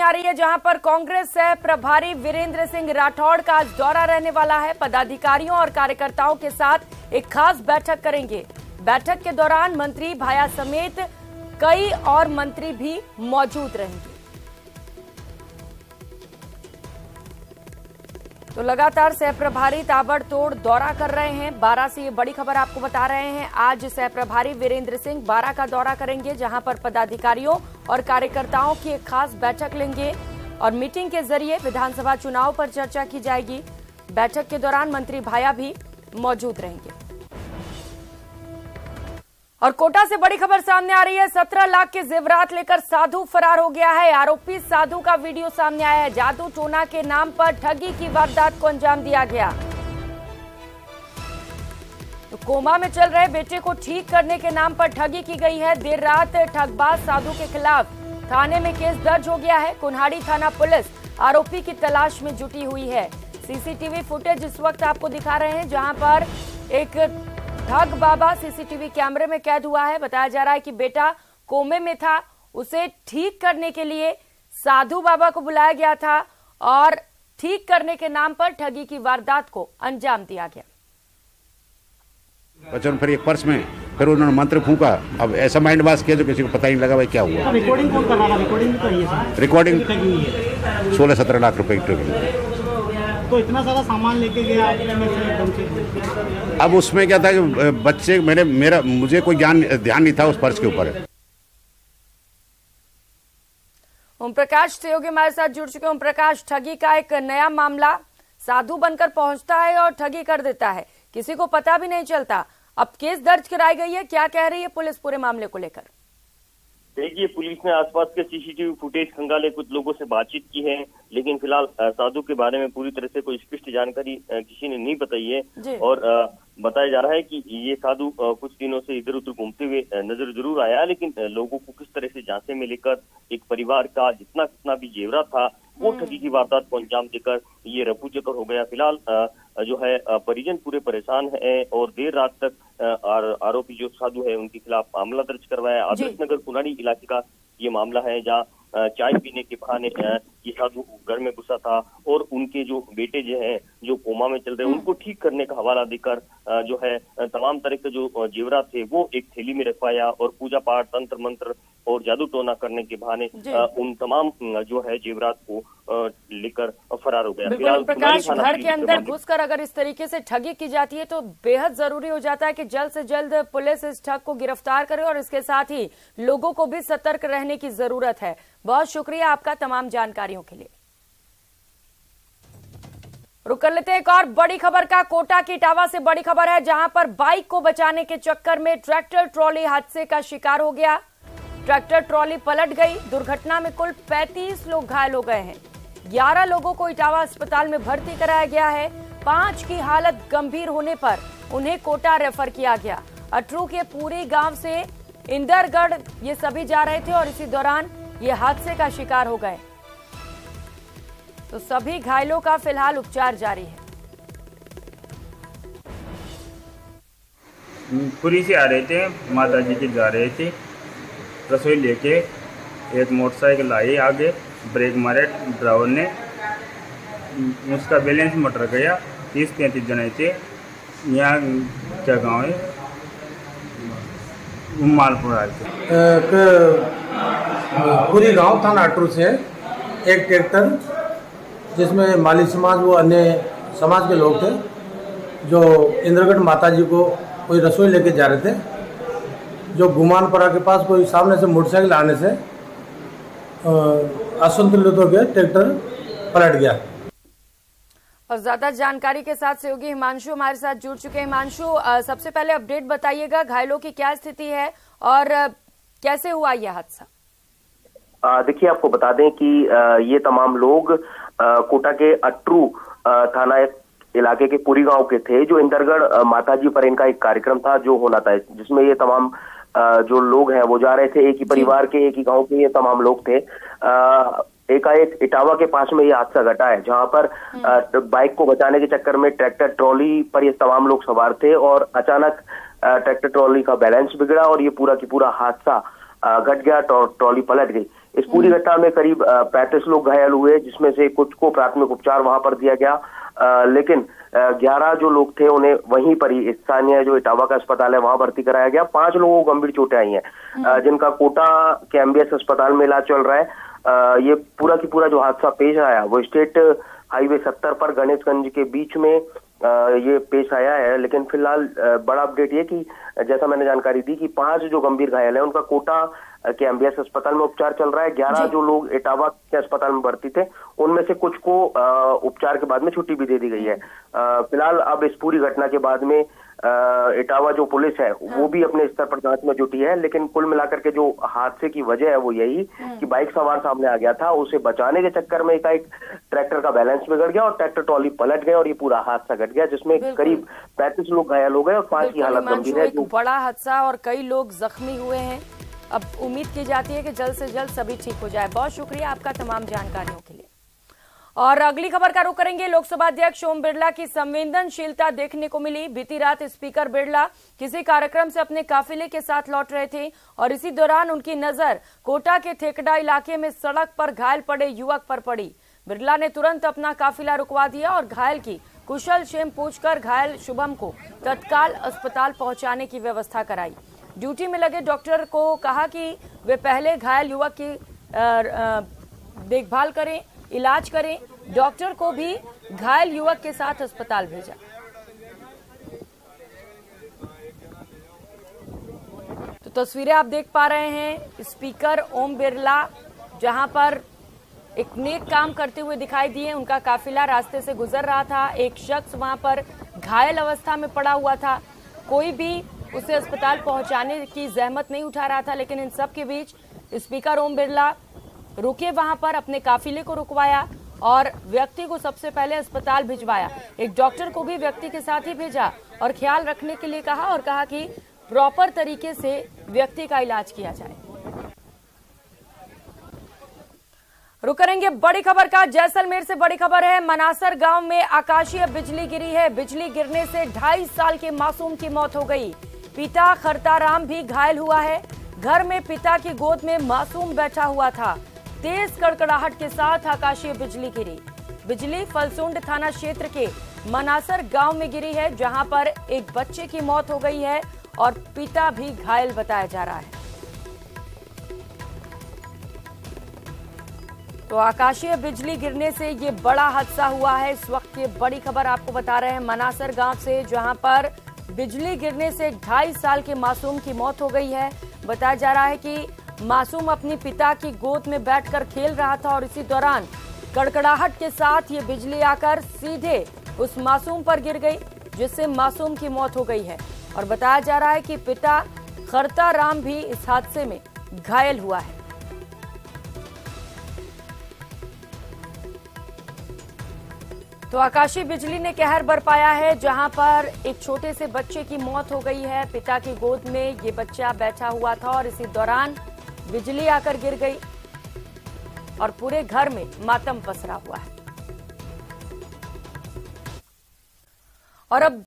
आ रही है, जहां पर कांग्रेस सह प्रभारी वीरेंद्र सिंह राठौड़ का आज दौरा रहने वाला है। पदाधिकारियों और कार्यकर्ताओं के साथ एक खास बैठक करेंगे। बैठक के दौरान मंत्री भाया समेत कई और मंत्री भी मौजूद रहेंगे। तो लगातार सह प्रभारी ताबड़तोड़ दौरा कर रहे हैं। 12 से ये बड़ी खबर आपको बता रहे हैं। आज सह प्रभारी वीरेंद्र सिंह 12 का दौरा करेंगे, जहां पर पदाधिकारियों और कार्यकर्ताओं की एक खास बैठक लेंगे और मीटिंग के जरिए विधानसभा चुनाव पर चर्चा की जाएगी। बैठक के दौरान मंत्री भाया भी मौजूद रहेंगे। और कोटा से बड़ी खबर सामने आ रही है। 17 लाख के जेवरात लेकर साधु फरार हो गया है। आरोपी साधु का वीडियो सामने आया है। जादू टोना के नाम पर ठगी की वारदात को अंजाम दिया गया। तो कोमा में चल रहे बेटे को ठीक करने के नाम पर ठगी की गई है। देर रात ठगबाज साधु के खिलाफ थाने में केस दर्ज हो गया है। कुन्हाड़ी थाना पुलिस आरोपी की तलाश में जुटी हुई है। सीसीटीवी फुटेज इस वक्त आपको दिखा रहे हैं, जहां पर एक ठग बाबा सीसीटीवी कैमरे में कैद हुआ है। बताया जा रहा है कि बेटा कोमे में था, उसे ठीक करने के लिए साधु बाबा को बुलाया गया था और ठीक करने के नाम पर ठगी की वारदात को अंजाम दिया गया। बच्चों फिर एक पर्स में फिर उन्होंने मंत्र फूंका। अब ऐसा माइंड वाश किया जो किसी को पता ही नहीं लगा भाई क्या हुआ। रिकॉर्डिंग कौन कर रहा था? रिकॉर्डिंग भी करिए सर। रिकॉर्डिंग ठगी हुई है। 16-17 लाख रुपए की। तो इतना सारा सामान लेके गया आपने? अब उसमें क्या था कि बच्चे मुझे कोई ध्यान नहीं था उस पर्स के ऊपर। ओम प्रकाश सहयोगी हमारे साथ जुड़ चुके हैं। ओम प्रकाश, ठगी का एक नया मामला, साधु बनकर पहुंचता है और ठगी कर देता है, किसी को पता भी नहीं चलता। अब केस दर्ज कराई गई है, क्या कह रही है पुलिस पूरे मामले को लेकर? देखिए, पुलिस ने आसपास के सीसीटीवी फुटेज खंगाले, कुछ लोगों से बातचीत की है, लेकिन फिलहाल साधु के बारे में पूरी तरह से कोई स्पष्ट जानकारी किसी ने नहीं बताई है। और बताया जा रहा है कि ये साधु कुछ दिनों से इधर उधर घूमते हुए नजर जरूर आया, लेकिन लोगों को किस तरह से झांसे में लेकर एक परिवार का जितना भी जेवरा था वो ठगी की वारदात को अंजाम देकर ये रफू चक्कर हो गया। फिलहाल जो है परिजन पूरे परेशान है और देर रात तक आरोपी जो साधु है उनके खिलाफ मामला दर्ज करवाया। आदर्श नगर कुन्हाड़ी इलाके का ये मामला है, जहाँ चाय पीने के बहाने ये साधु घर में घुसा था और उनके जो बेटे जो हैं जो कोमा में चल रहे हैं उनको ठीक करने का हवाला देकर जो है तमाम तरह के जो जेवरात थे वो एक थैली में रखवाया और पूजा पाठ, तंत्र मंत्र और जादू टोना करने के बहाने उन तमाम जो है जेवरात को लेकर फरार हो गया। बिल्कुल प्रकाश, घर के अंदर घुसकर अगर इस तरीके से ठगी की जाती है तो बेहद जरूरी हो जाता है कि जल्द से जल्द पुलिस इस ठग को गिरफ्तार करे और इसके साथ ही लोगों को भी सतर्क रहने की जरूरत है। बहुत शुक्रिया आपका तमाम जानकारियों के लिए। रुक कर लेते हैं एक और बड़ी खबर का। कोटा की इटावा से बड़ी खबर है, जहां पर बाइक को बचाने के चक्कर में ट्रैक्टर ट्रॉली हादसे का शिकार हो गया। ट्रैक्टर ट्रॉली पलट गई। दुर्घटना में कुल 35 लोग घायल हो गए हैं। 11 लोगों को इटावा अस्पताल में भर्ती कराया गया है। 5 की हालत गंभीर होने पर उन्हें कोटा रेफर किया गया। अटरू के पूरी गांव से इंदरगढ़ ये सभी जा रहे थे और इसी दौरान ये हादसे का शिकार हो गए। तो सभी घायलों का फिलहाल उपचार जारी है। पुरी से आ रहे थे, माता जी के जा रहे थे, रसोई लेके एक मोटरसाइकिल आई आगे, ब्रेक मारे ड्राइवर ने, उसका बैलेंस मटर गया। 30-35 जने थे। यहाँ क्या गांव है, मालपुर आए थे। पूरी गांव थाना अटरू से एक ट्रैक्टर जिसमें माली समाज वो अन्य समाज के लोग थे, जो इंद्रगढ़ माता जी को कोई रसोई लेके जा रहे थे, जो गुमानपरा के पास कोई सामने से मोटरसाइकिल आने से असंतुलित हो गया, ट्रैक्टर पलट गया। और ज्यादा जानकारी के साथ सहयोगी हिमांशु हमारे साथ जुड़ चुके हैं। हिमांशु, सबसे पहले अपडेट बताइएगा, घायलों की क्या स्थिति है और कैसे हुआ यह हादसा? देखिए, आपको बता दें कि ये तमाम लोग कोटा के अटरू थाना इलाके के पुरी गांव के थे, जो इंदरगढ़ माताजी पर इनका एक कार्यक्रम था जो होना था, जिसमें ये तमाम जो लोग हैं वो जा रहे थे। एक ही परिवार के, एक ही गांव के ये तमाम लोग थे। एकाएक इटावा के पास में ये हादसा घटा है, जहां पर बाइक को बचाने के चक्कर में ट्रैक्टर ट्रॉली पर ये तमाम लोग सवार थे और अचानक ट्रैक्टर ट्रॉली का बैलेंस बिगड़ा और ये पूरा की पूरा हादसा घट गया, ट्रॉली पलट गई। इस पूरी घटना में करीब 35 लोग घायल हुए, जिसमें से कुछ को प्राथमिक उपचार वहां पर दिया गया, लेकिन 11 जो लोग थे उन्हें वहीं पर ही स्थानीय जो इटावा का अस्पताल है वहां भर्ती कराया गया। 5 लोगों को गंभीर चोटें आई हैं, जिनका कोटा के एमबीएस अस्पताल में इलाज चल रहा है। ये पूरा की पूरा जो हादसा पेश आया वो स्टेट हाईवे 70 पर गणेशगंज के बीच में ये पेश आया है। लेकिन फिलहाल बड़ा अपडेट ये कि जैसा मैंने जानकारी दी कि 5 जो गंभीर घायल है उनका कोटा के एमबीएस अस्पताल में उपचार चल रहा है। 11 जो लोग इटावा के अस्पताल में भर्ती थे उनमें से कुछ को उपचार के बाद में छुट्टी भी दे दी गई है। फिलहाल अब इस पूरी घटना के बाद में इटावा जो पुलिस है वो भी अपने स्तर पर जांच में जुटी है। लेकिन कुल मिलाकर के जो हादसे की वजह है वो यही कि बाइक सवार सामने आ गया था, उसे बचाने के चक्कर में एकाएक ट्रैक्टर का बैलेंस बिगड़ गया और ट्रैक्टर ट्रॉली पलट गया और ये पूरा हादसा घट गया, जिसमें करीब 35 लोग घायल हो गए और 5 की हालत गंभीर है। बड़ा हादसा और कई लोग जख्मी हुए हैं। अब उम्मीद की जाती है कि जल्द से जल्द सभी ठीक हो जाए। बहुत शुक्रिया आपका तमाम जानकारियों के लिए। और अगली खबर का रुख करेंगे। लोकसभा अध्यक्ष ओम बिरला की संवेदनशीलता देखने को मिली। बीती रात स्पीकर बिरला किसी कार्यक्रम से अपने काफिले के साथ लौट रहे थे और इसी दौरान उनकी नजर कोटा के ठेकड़ा इलाके में सड़क पर घायल पड़े युवक पर पड़ी। बिरला ने तुरंत अपना काफिला रुकवा दिया और घायल की कुशल क्षेम पूछकर घायल शुभम को तत्काल अस्पताल पहुंचाने की व्यवस्था कराई। ड्यूटी में लगे डॉक्टर को कहा कि वे पहले घायल युवक की देखभाल करें, इलाज करें। डॉक्टर को भी घायल युवक के साथ अस्पताल भेजा। तो तस्वीरें आप देख पा रहे हैं, स्पीकर ओम बिरला जहां पर एक नेक काम करते हुए दिखाई दिए। उनका काफिला रास्ते से गुजर रहा था, एक शख्स वहां पर घायल अवस्था में पड़ा हुआ था, कोई भी उसे अस्पताल पहुंचाने की जहमत नहीं उठा रहा था। लेकिन इन सब के बीच स्पीकर ओम बिरला रुके, वहां पर अपने काफिले को रुकवाया और व्यक्ति को सबसे पहले अस्पताल भिजवाया। एक डॉक्टर को भी व्यक्ति के साथ ही भेजा और ख्याल रखने के लिए कहा और कहा कि प्रॉपर तरीके से व्यक्ति का इलाज किया जाए। रुक करेंगे बड़ी खबर का। जैसलमेर से बड़ी खबर है। मनासर गांव में आकाशीय बिजली गिरी है। बिजली गिरने से 2.5 साल के मासूम की मौत हो गई। पिता खरताराम भी घायल हुआ है। घर में पिता की गोद में मासूम बैठा हुआ था। तेज कड़कड़ाहट के साथ आकाशीय बिजली गिरी। बिजली फलसुंड थाना क्षेत्र के मनासर गांव में गिरी है, जहां पर एक बच्चे की मौत हो गई है और पिता भी घायल बताया जा रहा है। तो आकाशीय बिजली गिरने से ये बड़ा हादसा हुआ है। इस वक्त ये बड़ी खबर आपको बता रहे हैं मनासर गांव से, जहां पर बिजली गिरने से 2.5 साल के मासूम की मौत हो गई है। बताया जा रहा है कि मासूम अपने पिता की गोद में बैठकर खेल रहा था और इसी दौरान कड़कड़ाहट के साथ ये बिजली आकर सीधे उस मासूम पर गिर गई, जिससे मासूम की मौत हो गई है। और बताया जा रहा है कि पिता खरताराम भी इस हादसे में घायल हुआ है। तो आकाशीय बिजली ने कहर बरपाया है, जहां पर एक छोटे से बच्चे की मौत हो गई है। पिता की गोद में ये बच्चा बैठा हुआ था और इसी दौरान बिजली आकर गिर गई और पूरे घर में मातम पसरा हुआ है। और अब